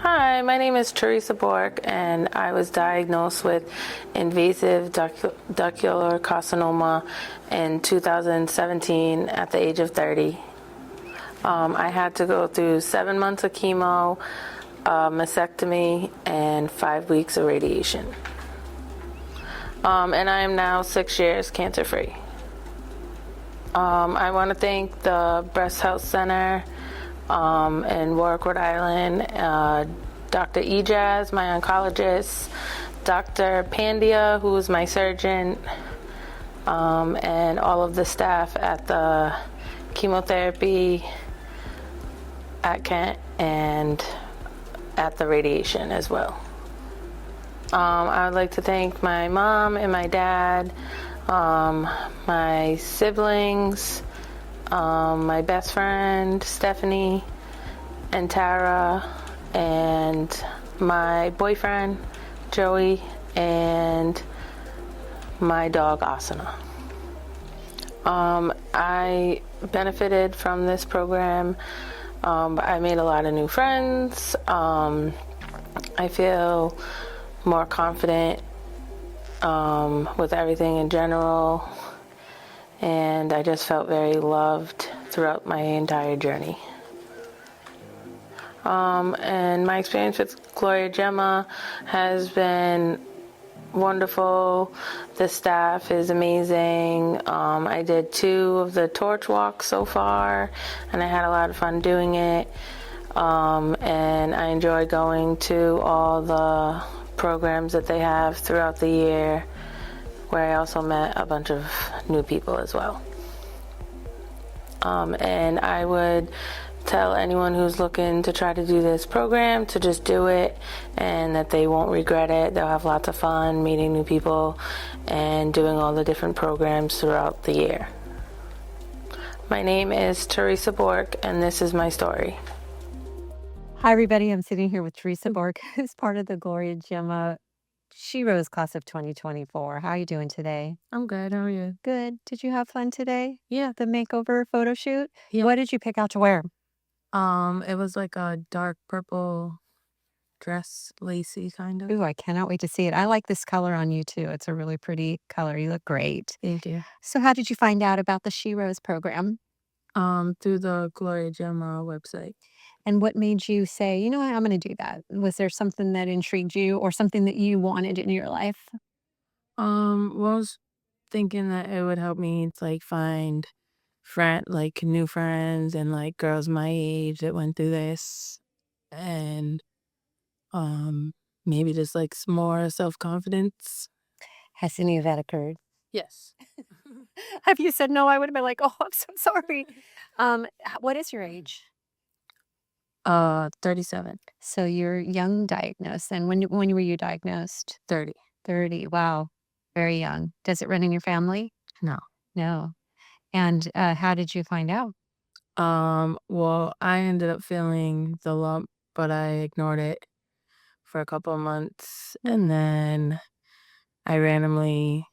Hi, my name is Theresa Bourque, and I was diagnosed with invasive ductal carcinoma in 2017 at the age of 30. I had to go through 7 months of chemo, mastectomy, and 5 weeks of radiation. And I am now 6 years cancer-free. I want to thank the Breast Health Center in Warwick, Rhode Island, Dr. Ejaz, my oncologist, Dr. Pandya, who is my surgeon, and all of the staff at the chemotherapy at Kent and at the radiation as well. I would like to thank my mom and my dad, my siblings, my best friend Stephanie and Tara, and my boyfriend Joey, and my dog Asana. I benefited from this program. I made a lot of new friends. I feel more confident with everything in general, and I just felt very loved throughout my entire journey. And my experience with Gloria Gemma has been wonderful. The staff is amazing. I did 2 of the torch walks so far, and I had a lot of fun doing it. And I enjoy going to all the programs that they have throughout the year, where I also met a bunch of new people as well. And I would tell anyone who's looking to try to do this program to just do it, and that they won't regret it. They'll have lots of fun meeting new people and doing all the different programs throughout the year. My name is Theresa Bourque, and this is my story. Hi, everybody. I'm sitting here with Theresa Bourque, who's part of the Gloria Gemma She Rose class of 2024. How are you doing today? I'm good. How are you? Good. Did you have fun today? Yeah. The makeover photo shoot? Yeah. What did you pick out to wear? It was like a dark purple dress, lacy kind of. Ooh, I cannot wait to see it. I like this color on you too. It's a really pretty color. You look great. Thank you. So how did you find out about the She Rose program? Through the Gloria Gemma website. And what made you say, you know what, I'm going to do that? Was there something that intrigued you or something that you wanted in your life? Well, I was thinking that it would help me to like find new friends and like girls my age that went through this, and maybe just like some more self-confidence. Has any of that occurred? Yes. Have you said no, I would have been like, oh, I'm so sorry. What is your age? 37. So you're young diagnosed. And when were you diagnosed? 30. 30. Wow. Very young. Does it run in your family? No. No. And how did you find out? Well, I ended up feeling the lump, but I ignored it for a couple of months, and then I randomly,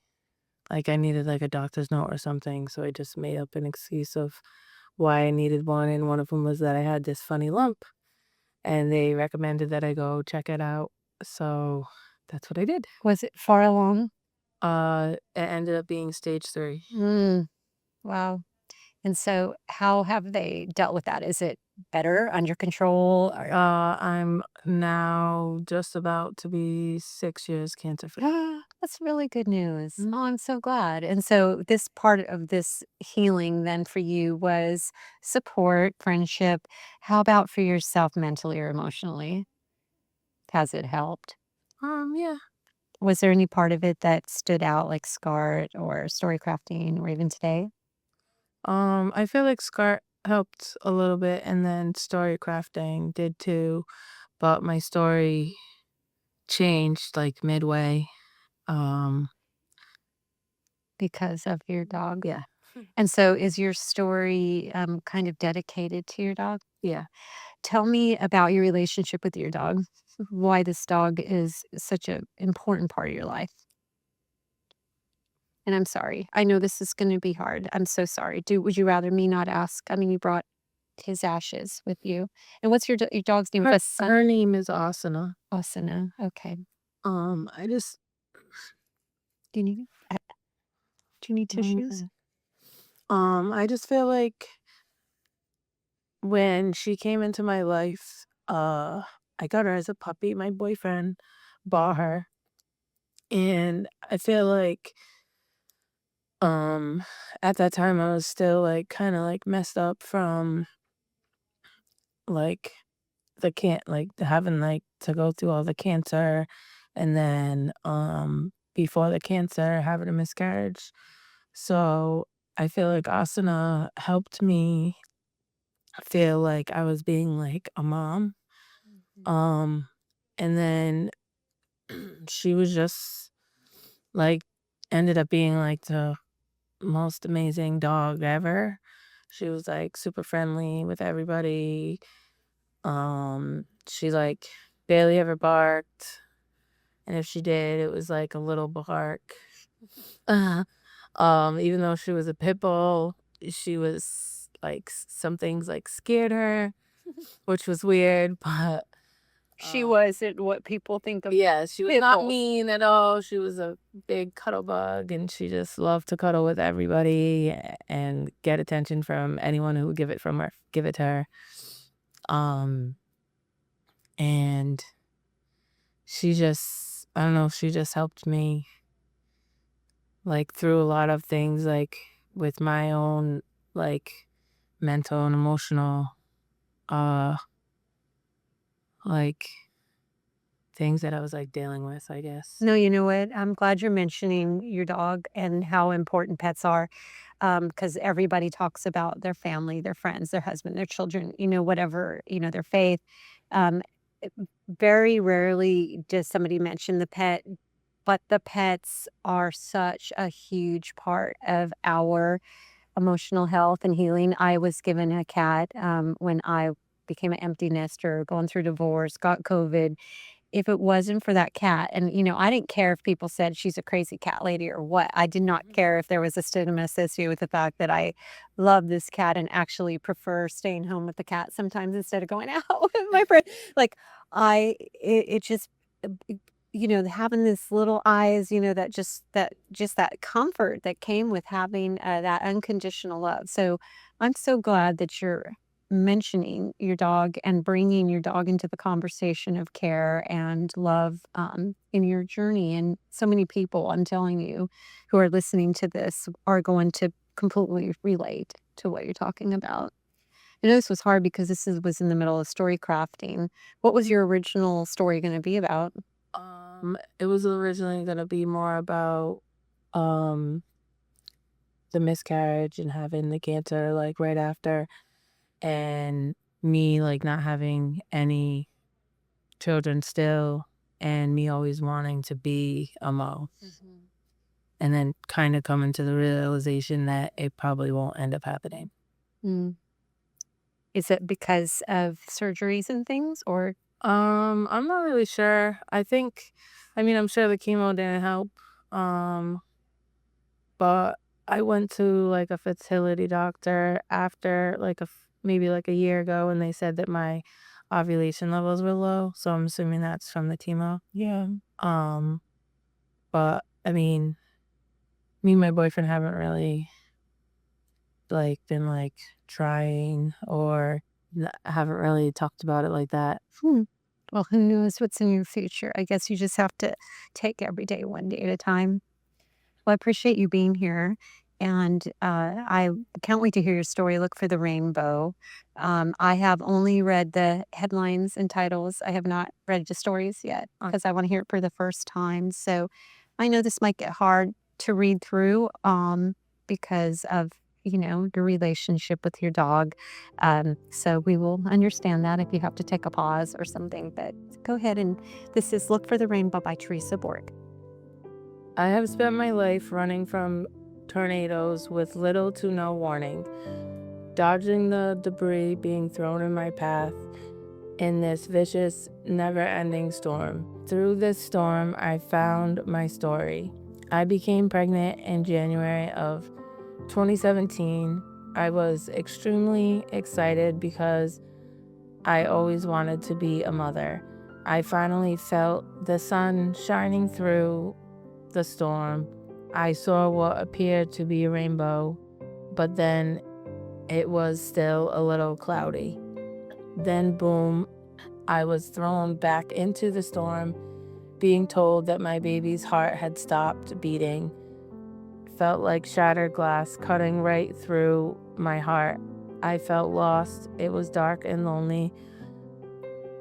I needed like a doctor's note or something, so I just made up an excuse of why I needed one, and one of them was that I had this funny lump, and they recommended that I go check it out, so that's what I did. Was it far along? It ended up being stage 3. Wow. And so how have they dealt with that? Is it better, under control? I'm now just about to be 6 years cancer-free. That's really good news. Oh, I'm so glad. And so this part of this healing then for you was support, friendship. How about for yourself mentally or emotionally? Has it helped? Yeah. Was there any part of it that stood out, like SCART or story crafting or even today? I feel like SCART helped a little bit, and then story crafting did too, but my story changed like midway. Because of your dog? Yeah. And so is your story kind of dedicated to your dog? Yeah. Tell me about your relationship with your dog. Why this dog is such an important part of your life. And I'm sorry. I know this is going to be hard. I'm so sorry. Would you rather me not ask? I mean, you brought his ashes with you. And what's your dog's name? Her name is Asana. Asana. Okay. I just Do you need do you need tissues? I just feel like when she came into my life, I got her as a puppy. My boyfriend bought her, and I feel like um at that time I was still like kind of like messed up from like having like to go through all the cancer, and then before the cancer having a miscarriage. So I feel like asana helped me feel like I was being like a mom. um and then she was just like ended up being like the most amazing dog ever. She was like super friendly with everybody. She like barely ever barked, and if she did, it was like a little bark. Uh, even though she was a pit bull, she was like some things like scared her, which was weird, but She wasn't what people think of. yeah, she was pit not bulls. mean at all. She was a big cuddle bug, and she just loved to cuddle with everybody and get attention from anyone who would give it to her. Um, and she just, I don't know, she just helped me like through a lot of things, like with my own like mental and emotional uh like things that I was like dealing with, I guess. No, you know what? I'm glad you're mentioning your dog and how important pets are, because everybody talks about their family, their friends, their husband, their children, whatever, their faith. Um, it- Very rarely does somebody mention the pet, but the pets are such a huge part of our emotional health and healing. I was given a cat when I became an empty nester, going through divorce, got COVID. If it wasn't for that cat, and I didn't care if people said she's a crazy cat lady or what. I did not care if there was a stigma associated with the fact that I love this cat and actually prefer staying home with the cat sometimes instead of going out with my friend. Like it just having this little eyes, that comfort that came with having that unconditional love. So I'm so glad that you're mentioning your dog and bringing your dog into the conversation of care and love in your journey. And so many people, I'm telling you, who are listening to this are going to completely relate to what you're talking about. I know this was hard because was in the middle of story crafting. What was your original story going to be about? It was originally gonna be more about um the miscarriage and having the cancer like right after, and me like not having any children still, and me always wanting to be a mom, and then kind of coming to the realization that it probably won't end up happening. Mm. Is it because of surgeries and things, or I'm not really sure. I mean, I'm sure the chemo didn't help. Um, but I went to like a fertility doctor after like maybe like a year ago, and they said that my ovulation levels were low. So I'm assuming that's from the chemo. yeah? Um, but I mean, me and my boyfriend haven't really like been like trying or haven't really talked about it like that. Hmm. Well, who knows what's in your future? I guess you just have to take every day one day at a time. Well, I appreciate you being here, and I can't wait to hear your story. Look for the rainbow. I have only read the headlines and titles. I have not read the stories yet because I want to hear it for the first time. So I know this might get hard to read through because of your relationship with your dog. So we will understand that if you have to take a pause or something. But go ahead, and this is "Look for the Rainbow" by Theresa Bourque. I have spent my life running from tornadoes with little to no warning, dodging the debris being thrown in my path in this vicious, never-ending storm. Through this storm, I found my story. I became pregnant in January of 2017. I was extremely excited because I always wanted to be a mother. I finally felt the sun shining through the storm. I saw what appeared to be a rainbow, but then it was still a little cloudy. Then, boom, I was thrown back into the storm, being told that my baby's heart had stopped beating. Felt like shattered glass cutting right through my heart. I felt lost. It was dark and lonely.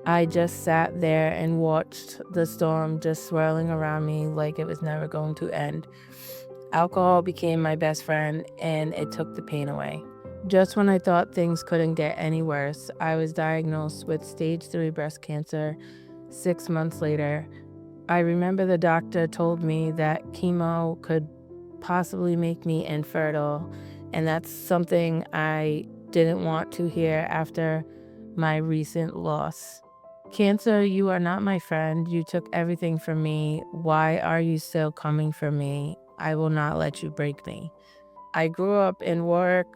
I just sat there and watched the storm just swirling around me like it was never going to end. Alcohol became my best friend, and it took the pain away. Just when I thought things couldn't get any worse, I was diagnosed with stage 3 breast cancer 6 months later. I remember the doctor told me that chemo could possibly make me infertile, and that's something I didn't want to hear after my recent loss. Cancer, you are not my friend. You took everything from me. Why are you still coming for me? I will not let you break me. I grew up in Warwick,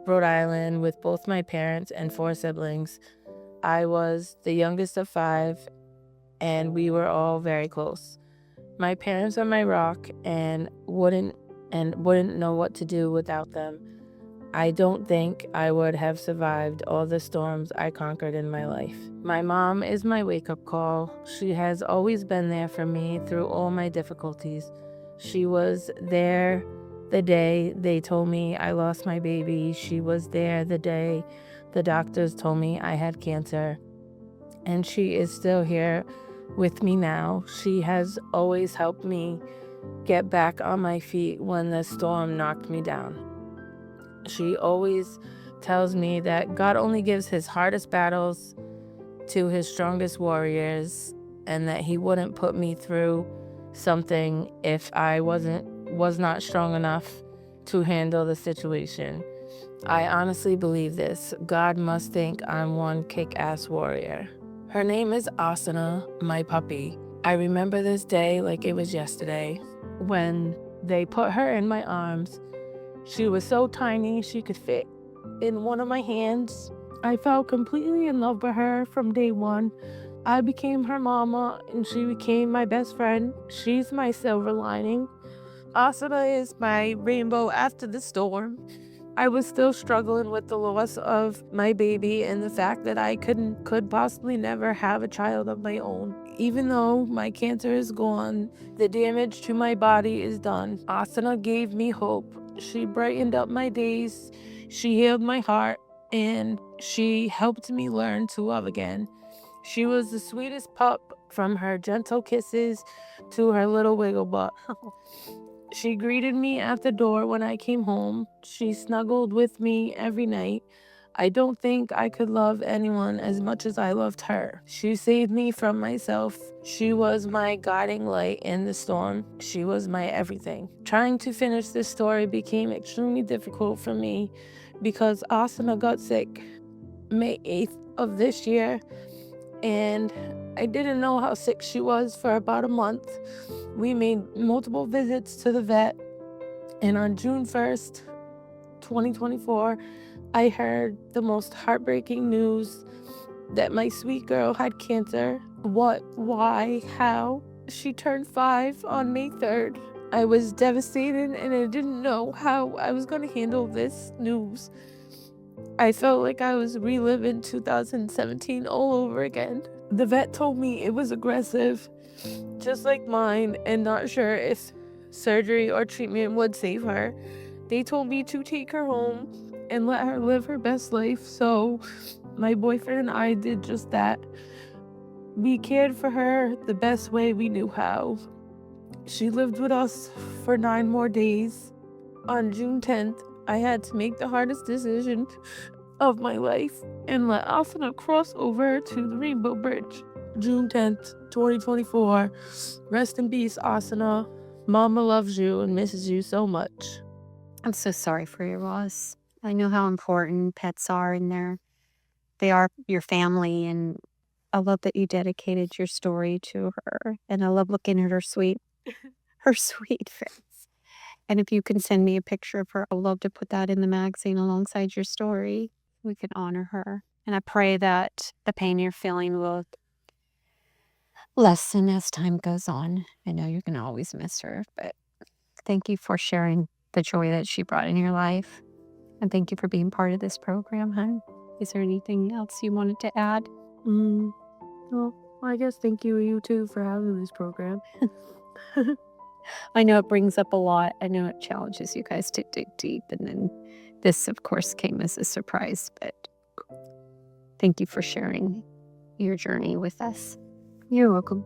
Rhode Island, with both my parents and 4 siblings. I was the youngest of 5, and we were all very close. My parents are my rock, and wouldn't know what to do without them. I don't think I would have survived all the storms I conquered in my life. My mom is my wake-up call. She has always been there for me through all my difficulties. She was there the day they told me I lost my baby. She was there the day the doctors told me I had cancer. And she is still here with me now. She has always helped me get back on my feet when the storm knocked me down. She always tells me that God only gives his hardest battles to his strongest warriors, and that he wouldn't put me through something if I was not strong enough to handle the situation. I honestly believe this. God must think I'm one kick-ass warrior. Her name is Astella, my puppy. I remember this day like it was yesterday when they put her in my arms. She was so tiny she could fit in one of my hands. I fell completely in love with her from day one. I became her mama, and she became my best friend. She's my silver lining. Astella is my rainbow after the storm. I was still struggling with the loss of my baby and the fact that I could possibly never have a child of my own. Even though my cancer is gone, the damage to my body is done. Astella gave me hope. She brightened up my days. She healed my heart, and she helped me learn to love again. She was the sweetest pup, from her gentle kisses to her little wiggle butt. She greeted me at the door when I came home. She snuggled with me every night. I don't think I could love anyone as much as I loved her. She saved me from myself. She was my guiding light in the storm. She was my everything. Trying to finish this story became extremely difficult for me because Asana got sick May 8th of this year, and I didn't know how sick she was for about a month. We made multiple visits to the vet, and on June 1st, 2024, I heard the most heartbreaking news that my sweet girl had cancer. What, why, how? She turned 5 on May 3rd. I was devastated, and I didn't know how I was going to handle this news. I felt like I was reliving 2017 all over again. The vet told me it was aggressive, just like mine, and not sure if surgery or treatment would save her. They told me to take her home and let her live her best life, so my boyfriend and I did just that. We cared for her the best way we knew how. She lived with us for 9 more days. On June 10th, I had to make the hardest decision of my life and let Asana cross over to the Rainbow Bridge. June 10th, 2024. Rest in peace, Asana. Mama loves you and misses you so much. I'm so sorry for your loss. I know how important pets are in there. They are your family, and I love that you dedicated your story to her. And I love looking at her sweet face. And if you can send me a picture of her, I'd love to put that in the magazine alongside your story. We can honor her. And I pray that the pain you're feeling will lessen as time goes on. I know you're going to always miss her, but thank you for sharing the joy that she brought in your life. And thank you for being part of this program, hon. Is there anything else you wanted to add? Mm, well, I guess thank you too for having this program. I know it brings up a lot. I know it challenges you guys to dig deep. And then this, of course, came as a surprise. But thank you for sharing your journey with us. You're welcome.